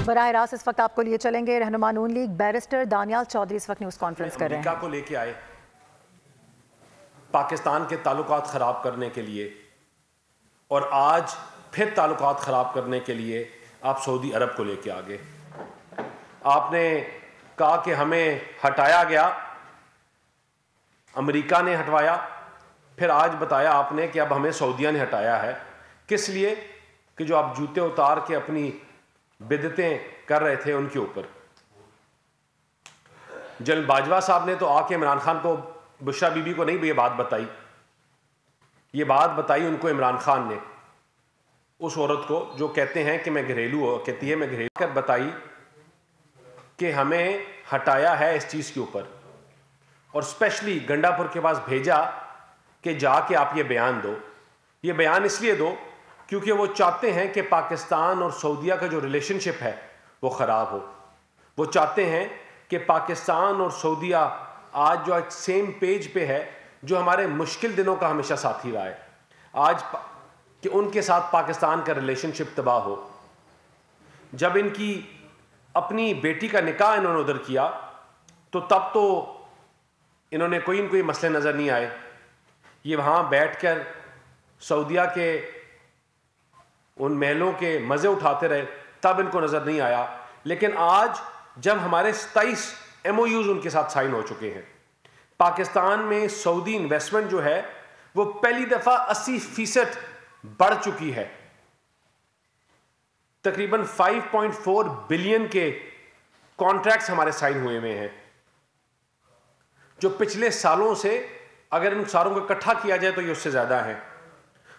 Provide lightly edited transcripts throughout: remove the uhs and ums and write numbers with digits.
बराह रास्त इस वक्त आपको लिए चलेंगे रहनुमा नून लीग बैरिस्टर दानियाल चौधरी इस वक्त न्यूज़ कॉन्फ्रेंस कर रहे हैं। अमेरिका को लेके आए पाकिस्तान के ताल्लुकात ख़राब करने के लिए, और आज फिर ताल्लुकात ख़राब करने के लिए आप सऊदी अरब को लेके आ गए। आपने कहा कि हमें हटाया गया, अमेरिका ने हटवाया, फिर आज बताया आपने कि अब हमें सऊदिया ने हटाया है। किस लिए? कि जो आप जूते उतार के अपनी बिदतें कर रहे थे उनके ऊपर। जनरल बाजवा साहब ने तो आके इमरान खान को, बुशरा बीबी को नहीं ये बात बताई, ये बात बताई उनको इमरान खान ने, उस औरत को जो कहते हैं कि मैं घरेलू, कहती है मैं घरेलू, कर बताई कि हमें हटाया है इस चीज़ के ऊपर, और स्पेशली गंडापुर के पास भेजा कि जाके आप ये बयान दो। ये बयान इसलिए दो क्योंकि वो चाहते हैं कि पाकिस्तान और सऊदीया का जो रिलेशनशिप है वो ख़राब हो। वो चाहते हैं कि पाकिस्तान और सऊदीया आज जो सेम पेज पे है, जो हमारे मुश्किल दिनों का हमेशा साथी रहा है, आज कि उनके साथ पाकिस्तान का रिलेशनशिप तबाह हो। जब इनकी अपनी बेटी का निकाह इन्होंने उधर किया तो तब तो इन्होंने कोई मसले नज़र नहीं आए। ये वहाँ बैठकर सऊदीया के उन महलों के मज़े उठाते रहे, तब इनको नज़र नहीं आया। लेकिन आज जब हमारे 27 MOUs उनके साथ साइन हो चुके हैं, पाकिस्तान में सऊदी इन्वेस्टमेंट जो है वो पहली दफ़ा 80% बढ़ चुकी है। तकरीबन 5.4 बिलियन के कॉन्ट्रैक्ट्स हमारे साइन हुए हुए हैं, जो पिछले सालों से अगर इन सारों को इकट्ठा किया जाए तो ये उससे ज़्यादा है।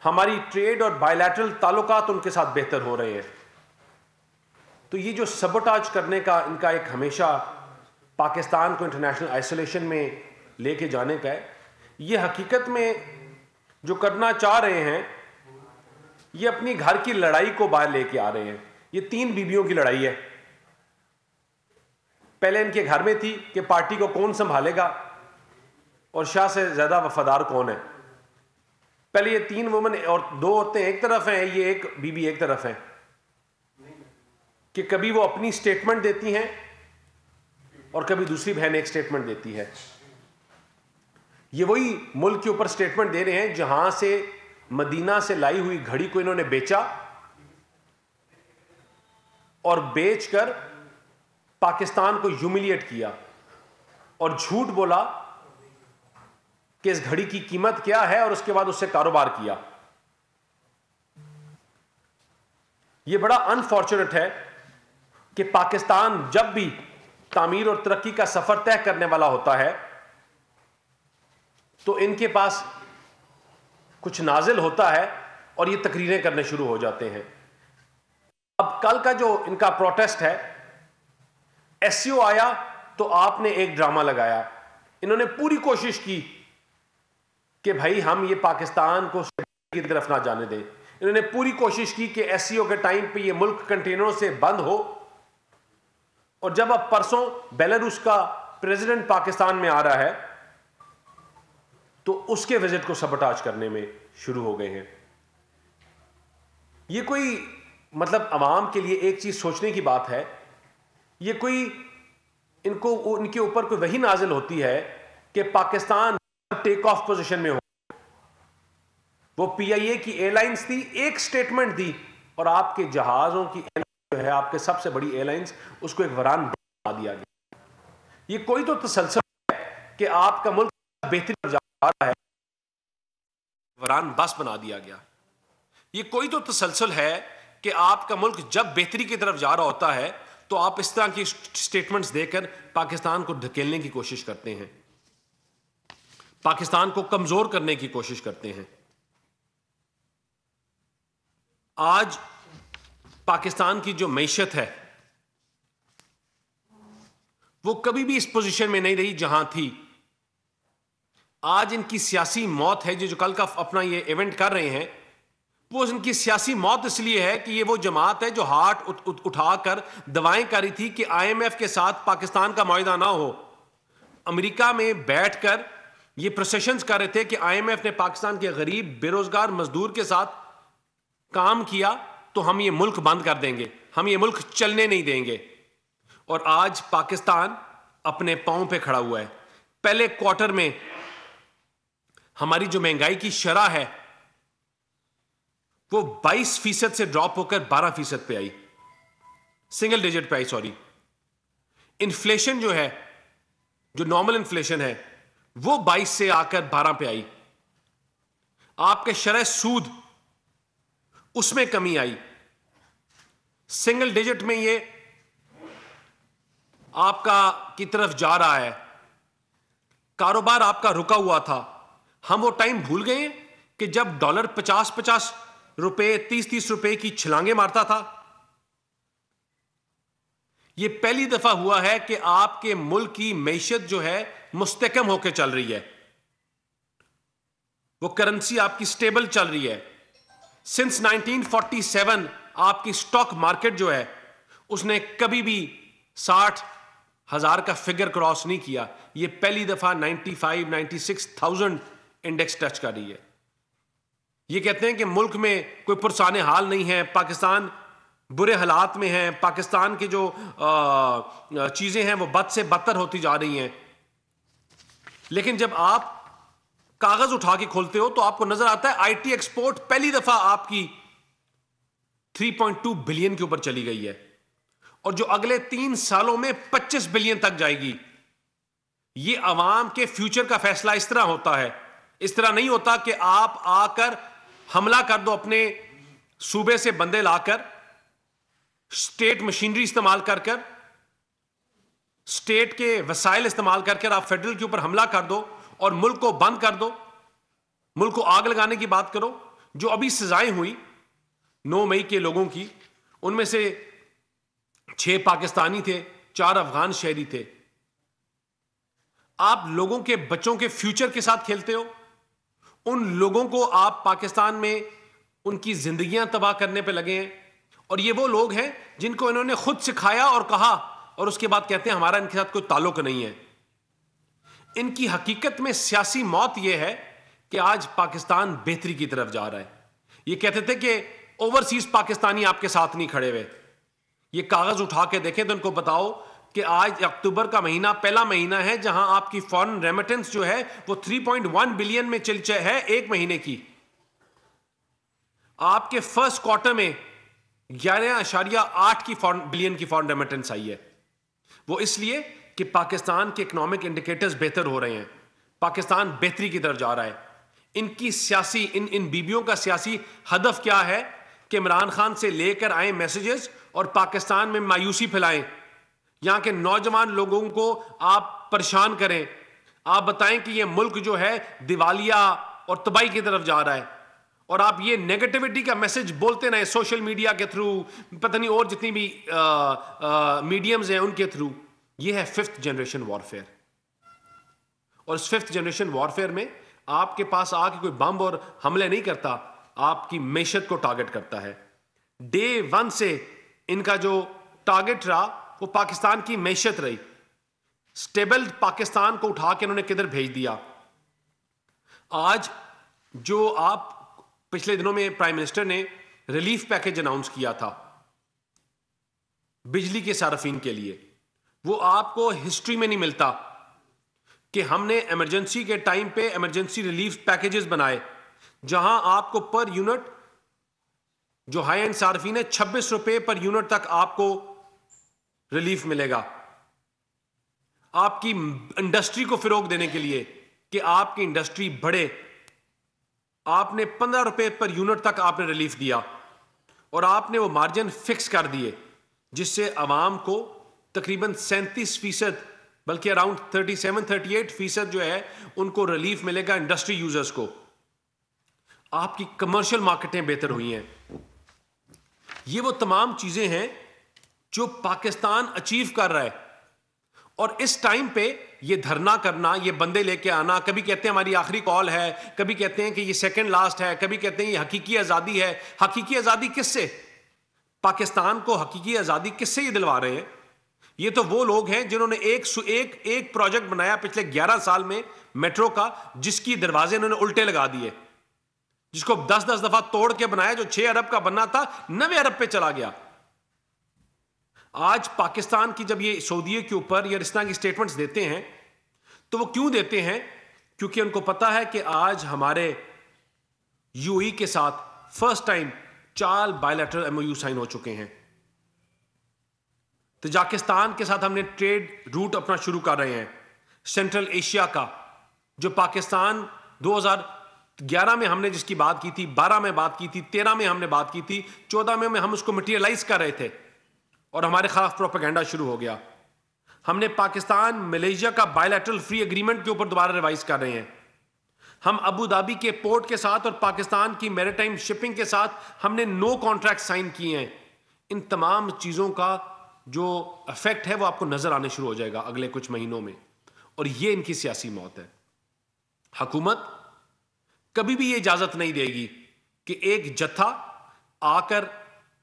हमारी ट्रेड और बायलैटरल ताल्लुकात उनके साथ बेहतर हो रहे हैं। तो ये जो सबोटाज करने का इनका एक हमेशा पाकिस्तान को इंटरनेशनल आइसोलेशन में लेके जाने का है, ये हकीकत में जो करना चाह रहे हैं, ये अपनी घर की लड़ाई को बाहर लेके आ रहे हैं। ये 3 बीबियों की लड़ाई है। पहले इनके घर में थी कि पार्टी को कौन संभालेगा और शाह से ज्यादा वफादार कौन है। पहले ये 3 वुमेन और 2 औरतें एक तरफ हैं, ये एक बीबी एक तरफ है, कि कभी वो अपनी स्टेटमेंट देती हैं और कभी दूसरी बहन एक स्टेटमेंट देती है। ये वही मुल्क के ऊपर स्टेटमेंट दे रहे हैं जहां से मदीना से लाई हुई घड़ी को इन्होंने बेचा और बेचकर पाकिस्तान को ह्यूमिलिएट किया और झूठ बोला कि इस घड़ी की कीमत क्या है, और उसके बाद उससे कारोबार किया। यह बड़ा अनफॉर्चुनेट है कि पाकिस्तान जब भी तामीर और तरक्की का सफर तय करने वाला होता है तो इनके पास कुछ नाजिल होता है और ये तकरीरें करने शुरू हो जाते हैं। अब कल का जो इनका प्रोटेस्ट है, SCO आया तो आपने एक ड्रामा लगाया। इन्होंने पूरी कोशिश की कि भाई हम ये पाकिस्तान को की तरफ ना जाने दें। इन्होंने पूरी कोशिश की कि SCO के टाइम पे ये मुल्क कंटेनरों से बंद हो, और जब अब परसों बेलारूस का प्रेसिडेंट पाकिस्तान में आ रहा है तो उसके विजिट को सबोटाज करने में शुरू हो गए हैं। ये कोई मतलब अवाम के लिए एक चीज सोचने की बात है, ये कोई इनके ऊपर कोई वही नाजिल होती है कि पाकिस्तान टेक ऑफ पोजीशन में हो। वो PIA की एयरलाइंस थी, एक स्टेटमेंट दी और आपके जहाजों की जो है, आपके सबसे बड़ी एयरलाइंस, उसको एक वरान बना दिया गया। ये कोई तो तसलसल है कि आपका मुल्क बेहतरी पर जा रहा है, वरान बस बना दिया गया। ये कोई तो तसलसल है कि आपका मुल्क जब बेहतरी की तरफ जा रहा होता है तो आप इस तरह की स्टेटमेंट्स देकर पाकिस्तान को धकेलने की कोशिश करते हैं, पाकिस्तान को कमजोर करने की कोशिश करते हैं। आज पाकिस्तान की जो मईशत है वो कभी भी इस पोजीशन में नहीं रही जहां थी। आज इनकी सियासी मौत है, जो कल का अपना ये इवेंट कर रहे हैं, वो इनकी सियासी मौत इसलिए है कि ये वो जमात है जो हाथ उठाकर दवाएं कर रही थी कि IMF के साथ पाकिस्तान का मुआहदा ना हो। अमेरिका में बैठकर ये प्रोसेशंस कर रहे थे कि IMF ने पाकिस्तान के गरीब बेरोजगार मजदूर के साथ काम किया तो हम ये मुल्क बंद कर देंगे, हम ये मुल्क चलने नहीं देंगे। और आज पाकिस्तान अपने पांव पे खड़ा हुआ है। पहले क्वार्टर में हमारी जो महंगाई की शरह है वो 22% से ड्रॉप होकर 12% पे आई, सिंगल डिजिट पे आई, सॉरी। इन्फ्लेशन जो है, जो नॉर्मल इन्फ्लेशन है, वो 22 से आकर 12 पे आई। आपके शरह सूद, उसमें कमी आई। सिंगल डिजिट में ये आपका की तरफ जा रहा है। कारोबार आपका रुका हुआ था। हम वो टाइम भूल गए हैं कि जब डॉलर 50-50 रुपए, 30-30 रुपए की छलांगे मारता था। यह पहली दफा हुआ है कि आपके मुल्क की मैशत जो है मुस्तकम होकर चल रही है, वो करेंसी आपकी स्टेबल चल रही है। सिंस 1947 आपकी स्टॉक मार्केट जो है उसने कभी भी 60,000 का फिगर क्रॉस नहीं किया। यह पहली दफा 95-96,000 इंडेक्स टच कर रही है। ये कहते हैं कि मुल्क में कोई पुरसाने हाल नहीं है, पाकिस्तान बुरे हालात में है, पाकिस्तान की जो चीजें हैं वो बद से बदतर होती जा रही हैं। लेकिन जब आप कागज उठा के खोलते हो तो आपको नजर आता है आईटी एक्सपोर्ट पहली दफा आपकी 3.2 बिलियन के ऊपर चली गई है, और जो अगले 3 सालों में 25 बिलियन तक जाएगी। ये अवाम के फ्यूचर का फैसला इस तरह होता है। इस तरह नहीं होता कि आप आकर हमला कर दो, अपने सूबे से बंदे लाकर, स्टेट मशीनरी इस्तेमाल कर कर, स्टेट के वसाइल इस्तेमाल करके आप फेडरल के ऊपर हमला कर दो और मुल्क को बंद कर दो, मुल्क को आग लगाने की बात करो। जो अभी सजाएं हुई 9 मई के लोगों की, उनमें से 6 पाकिस्तानी थे, 4 अफगान शहरी थे। आप लोगों के बच्चों के फ्यूचर के साथ खेलते हो। उन लोगों को आप पाकिस्तान में उनकी जिंदगियां तबाह करने पे लगे हैं। और ये वो लोग हैं जिनको इन्होंने खुद सिखाया और कहा, और उसके बाद कहते हैं हमारा इनके साथ कोई ताल्लुक नहीं है। इनकी हकीकत में सियासी मौत यह है कि आज पाकिस्तान बेहतरी की तरफ जा रहा है। ये कहते थे कि ओवरसीज पाकिस्तानी आपके साथ नहीं खड़े हुए। ये कागज उठा के देखें तो इनको बताओ कि आज अक्टूबर का महीना पहला महीना है जहां आपकी फॉरेन रेमिटेंस जो है वो 3.1 बिलियन में चल है एक महीने की। आपके फर्स्ट क्वार्टर में 11.8 बिलियन की फॉरेन रेमिटेंस आई है। वो इसलिए कि पाकिस्तान के इकोनॉमिक इंडिकेटर्स बेहतर हो रहे हैं, पाकिस्तान बेहतरी की तरफ जा रहा है। इनकी सियासी इन बीबियों का सियासी हदफ क्या है कि इमरान खान से लेकर आए मैसेजेस और पाकिस्तान में मायूसी फैलाएं, यहां के नौजवान लोगों को आप परेशान करें। आप बताएं कि यह मुल्क जो है दिवालिया और तबाही की तरफ जा रहा है, और आप ये नेगेटिविटी का मैसेज बोलते रहे सोशल मीडिया के थ्रू, पता नहीं और जितनी भी मीडियम्स हैं उनके थ्रू। ये है 5th जनरेशन वॉरफेयर। और इस 5th जनरेशन वॉरफेयर में आपके पास आके कोई बम और हमले नहीं करता, आपकी मैशत को टारगेट करता है। डे 1 से इनका जो टारगेट रहा वो पाकिस्तान की मैशत रही। स्टेबल पाकिस्तान को उठा के इन्होंने किधर भेज दिया। आज जो आप पिछले दिनों में प्राइम मिनिस्टर ने रिलीफ पैकेज अनाउंस किया था बिजली के सार्फिन के लिए, वो आपको हिस्ट्री में नहीं मिलता कि हमने इमरजेंसी के टाइम पे इमरजेंसी रिलीफ पैकेजेस बनाए जहां आपको पर यूनिट जो हाई एंड सार्फिन है 26 रुपए पर यूनिट तक आपको रिलीफ मिलेगा। आपकी इंडस्ट्री को फिरोग देने के लिए कि आपकी इंडस्ट्री बढ़े, आपने 15 रुपए पर यूनिट तक आपने रिलीफ दिया, और आपने वो मार्जिन फिक्स कर दिए जिससे आवाम को तकरीबन 37%, बल्कि अराउंड 37-38% जो है उनको रिलीफ मिलेगा, इंडस्ट्री यूजर्स को। आपकी कमर्शियल मार्केटें बेहतर हुई हैं। ये वो तमाम चीजें हैं जो पाकिस्तान अचीव कर रहा है। और इस टाइम पे ये धरना करना, ये बंदे लेके आना, कभी कहते हैं हमारी आखिरी कॉल है, कभी कहते हैं कि ये सेकंड लास्ट है, कभी कहते हैं ये हकीकी आजादी है। हकीकी आजादी किससे? पाकिस्तान को हकीकी आजादी किससे ये दिलवा रहे हैं? ये तो वो लोग हैं जिन्होंने एक प्रोजेक्ट बनाया पिछले 11 साल में मेट्रो का, जिसकी दरवाजे इन्होंने उल्टे लगा दिए, जिसको 10-10 दफा तोड़ के बनाया। जो 6 अरब का बनना था 9 अरब पे चला गया। आज पाकिस्तान की जब ये सऊदीया के ऊपर या इस तरह की स्टेटमेंट्स देते हैं तो वो क्यों देते हैं? क्योंकि उनको पता है कि आज हमारे यूएई के साथ first time 4 bilateral MOU sign हो चुके हैं। तजाकिस्तान के साथ हमने ट्रेड रूट अपना शुरू कर रहे हैं। सेंट्रल एशिया का जो पाकिस्तान 2011 में हमने जिसकी बात की थी, 12 में बात की थी, 13 में हमने बात की थी, 14 में हम उसको मटीरियलाइज कर रहे थे और हमारे खिलाफ प्रोपेगेंडा शुरू हो गया। हमने पाकिस्तान मलेशिया का बायलैटरल फ्री एग्रीमेंट के ऊपर दोबारा रिवाइज कर रहे हैं। हम अबू धाबी के पोर्ट के साथ और पाकिस्तान की मैरीटाइम शिपिंग के साथ हमने नो कॉन्ट्रैक्ट साइन किए हैं। इन तमाम चीज़ों का जो इफेक्ट है वो आपको नजर आने शुरू हो जाएगा अगले कुछ महीनों में, और ये इनकी सियासी मौत है। हुकूमत कभी भी ये इजाजत नहीं देगी कि एक जत्था आकर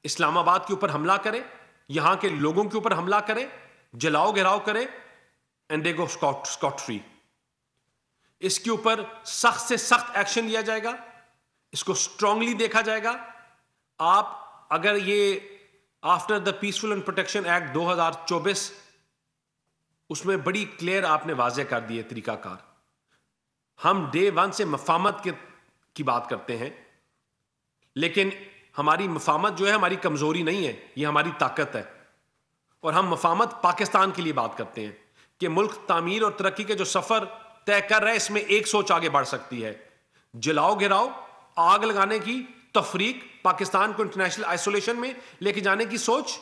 इस्लामाबाद के ऊपर हमला करे, यहां के लोगों के ऊपर हमला करे, जलाओ घिराव करे and they go Scott free. इसके ऊपर सख्त से सख्त एक्शन लिया जाएगा, इसको स्ट्रांगली देखा जाएगा। आप अगर ये after the peaceful and protection act 2024 उसमें बड़ी क्लियर आपने वाज़ेह कर दिए तरीकाकार। हम डे 1 से मफामत की बात करते हैं, लेकिन हमारी मफामत जो है हमारी कमजोरी नहीं है, ये हमारी ताकत है। और हम मफामत पाकिस्तान के लिए बात करते हैं कि मुल्क तामीर और तरक्की के जो सफर तय कर रहा है इसमें एक सोच आगे बढ़ सकती है। जलाओ घिराओ, आग लगाने की तफरीक, पाकिस्तान को इंटरनेशनल आइसोलेशन में लेके जाने की सोच,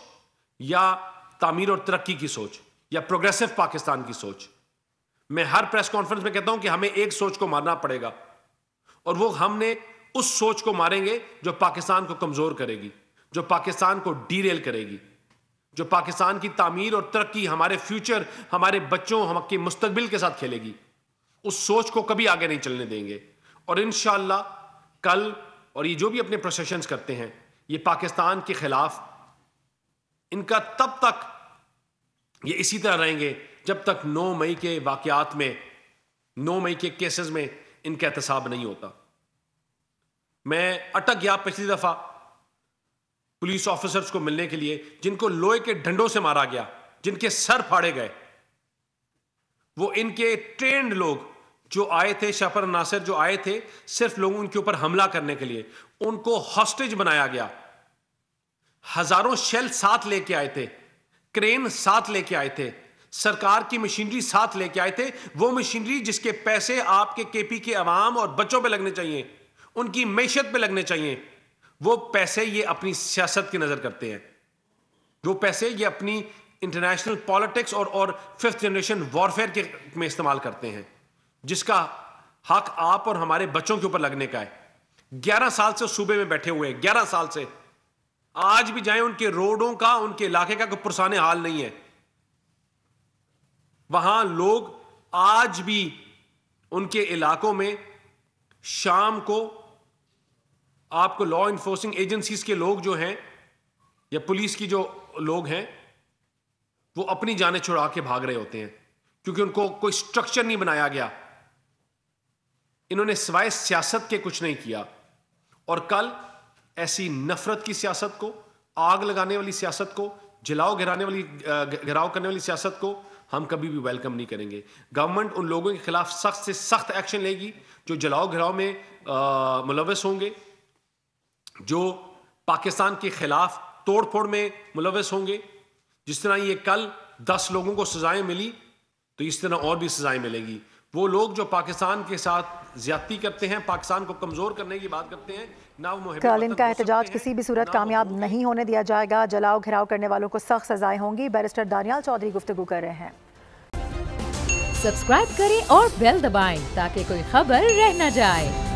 या तामीर और तरक्की की सोच, या प्रोग्रेसिव पाकिस्तान की सोच। मैं हर प्रेस कॉन्फ्रेंस में कहता हूं कि हमें एक सोच को मारना पड़ेगा, और वो हमने उस सोच को मारेंगे जो पाकिस्तान को कमजोर करेगी, जो पाकिस्तान को डीरेल करेगी, जो पाकिस्तान की तामीर और तरक्की, हमारे फ्यूचर, हमारे बच्चों, हमारे मुस्तकबिल के साथ खेलेगी। उस सोच को कभी आगे नहीं चलने देंगे। और इंशाअल्लाह कल, और ये जो भी अपने प्रोसेशंस करते हैं, ये पाकिस्तान के खिलाफ इनका तब तक ये इसी तरह रहेंगे जब तक 9 मई के वाकयात में, 9 मई के केसेस में इनका एहतसाब नहीं होता। मैं अटक गया पिछली दफा पुलिस ऑफिसर्स को मिलने के लिए जिनको लोहे के डंडों से मारा गया, जिनके सर फाड़े गए। वो इनके ट्रेंड लोग जो आए थे, शफर नासिर जो आए थे सिर्फ लोगों के ऊपर हमला करने के लिए, उनको हॉस्टेज बनाया गया। हजारों शेल साथ लेके आए थे, क्रेन साथ लेके आए थे, सरकार की मशीनरी साथ लेके आए थे। वो मशीनरी जिसके पैसे आपके केपी के अवाम और बच्चों पे लगने चाहिए, उनकी मैशत पे लगने चाहिए, वो पैसे ये अपनी सियासत की नजर करते हैं। वो पैसे ये अपनी इंटरनेशनल पॉलिटिक्स और 5th जनरेशन वॉरफेयर के में इस्तेमाल करते हैं, जिसका हक आप और हमारे बच्चों के ऊपर लगने का है। 11 साल से सूबे में बैठे हुए हैं, 11 साल से। आज भी जाएं, उनके रोडों का, उनके इलाके का कोई पुरसाने हाल नहीं है। वहां लोग आज भी उनके इलाकों में शाम को आपको लॉ इन्फोर्सिंग एजेंसीज के लोग जो हैं या पुलिस की जो लोग हैं वो अपनी जानें छुड़ा के भाग रहे होते हैं, क्योंकि उनको कोई स्ट्रक्चर नहीं बनाया गया। इन्होंने सिवाय सियासत के कुछ नहीं किया। और कल ऐसी नफरत की सियासत को, आग लगाने वाली सियासत को, जलाओ घिराव करने वाली सियासत को हम कभी भी वेलकम नहीं करेंगे। गवर्नमेंट उन लोगों के खिलाफ सख्त से सख्त एक्शन लेगी जो जलाओ घिराव में मुलव्वस होंगे, जो पाकिस्तान के खिलाफ तोड़ फोड़ में मुलव्वस होंगे। जिस तरह ये कल 10 लोगों को सजाएं मिली, तो इस तरह और भी सजाएं मिलेगी। वो लोग जो पाकिस्तान के साथ ज्यादती करते हैं, पाकिस्तान को कमजोर करने की बात करते हैं, ना वो कल इनका एहतजाज किसी भी सूरत कामयाब नहीं होने दिया जाएगा। जलाओ घिराव करने वालों को सख्त सजाएं होंगी। बैरिस्टर दानियाल चौधरी गुफ्तगू कर रहे हैं। सब्सक्राइब करें और बेल दबाएं ताकि कोई खबर रह न जाए।